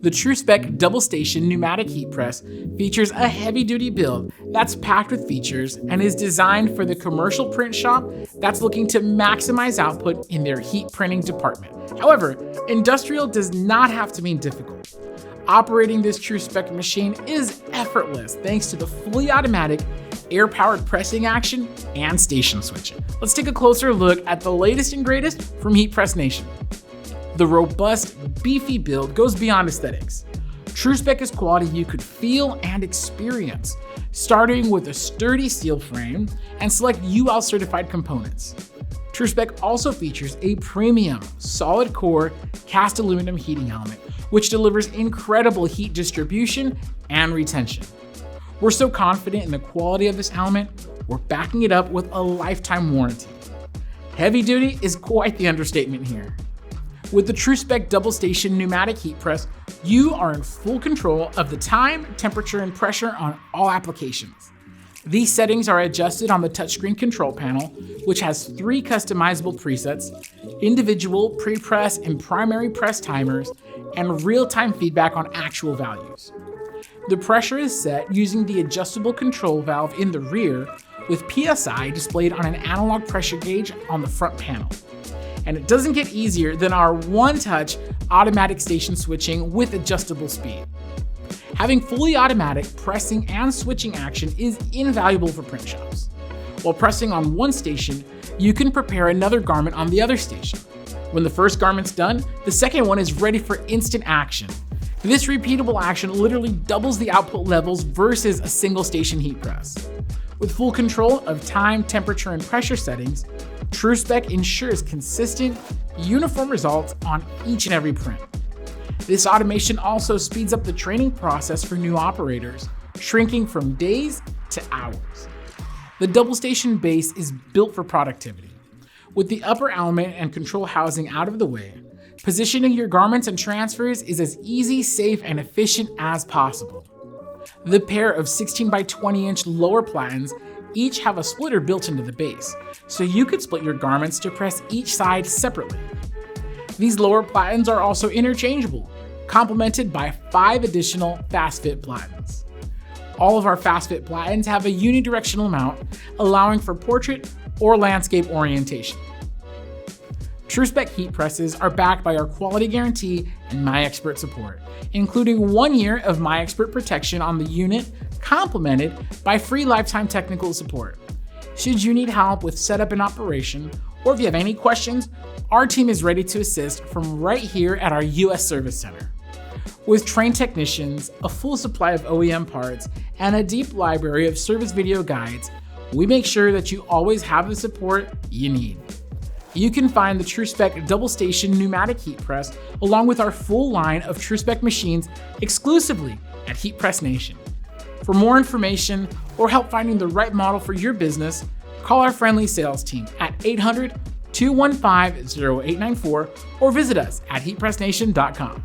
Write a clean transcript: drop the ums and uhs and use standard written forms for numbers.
The TrueSpec double station pneumatic heat press features a heavy-duty build that's packed with features and is designed for the commercial print shop that's looking to maximize output in their heat printing department. However, industrial does not have to mean difficult. Operating this TrueSpec machine is effortless thanks to the fully automatic air-powered pressing action and station switching. Let's take a closer look at the latest and greatest from Heat Press Nation. The robust, beefy build goes beyond aesthetics. TrueSpec is quality you could feel and experience, starting with a sturdy steel frame and select UL certified components. TrueSpec also features a premium, solid core cast aluminum heating element, which delivers incredible heat distribution and retention. We're so confident in the quality of this element, we're backing it up with a lifetime warranty. Heavy duty is quite the understatement here. With the TrueSpec double station pneumatic heat press, you are in full control of the time, temperature, and pressure on all applications. These settings are adjusted on the touchscreen control panel, which has 3 customizable presets, individual pre-press and primary press timers, and real-time feedback on actual values. The pressure is set using the adjustable control valve in the rear, with PSI displayed on an analog pressure gauge on the front panel. And it doesn't get easier than our one-touch automatic station switching with adjustable speed. Having fully automatic pressing and switching action is invaluable for print shops. While pressing on one station, you can prepare another garment on the other station. When the first garment's done, the second one is ready for instant action. This repeatable action literally doubles the output levels versus a single station heat press. With full control of time, temperature, and pressure settings, TrueSpec ensures consistent, uniform results on each and every print. This automation also speeds up the training process for new operators, shrinking from days to hours. The double station base is built for productivity. With the upper element and control housing out of the way, positioning your garments and transfers is as easy, safe, and efficient as possible. The pair of 16 by 20 inch lower platens each have a splitter built into the base, so you could split your garments to press each side separately. These lower platens are also interchangeable, complemented by 5 additional FastFit Platens. All of our FastFit Platens have a unidirectional mount, allowing for portrait or landscape orientation. TrueSpec heat presses are backed by our quality guarantee and MyExpert support, including 1 year of MyExpert protection on the unit, complemented by free lifetime technical support. Should you need help with setup and operation, or if you have any questions, our team is ready to assist from right here at our US Service Center. With trained technicians, a full supply of OEM parts, and a deep library of service video guides, we make sure that you always have the support you need. You can find the TrueSpec double station pneumatic heat press along with our full line of TrueSpec machines exclusively at Heat Press Nation. For more information or help finding the right model for your business, call our friendly sales team at 800-215-0894 or visit us at heatpressnation.com.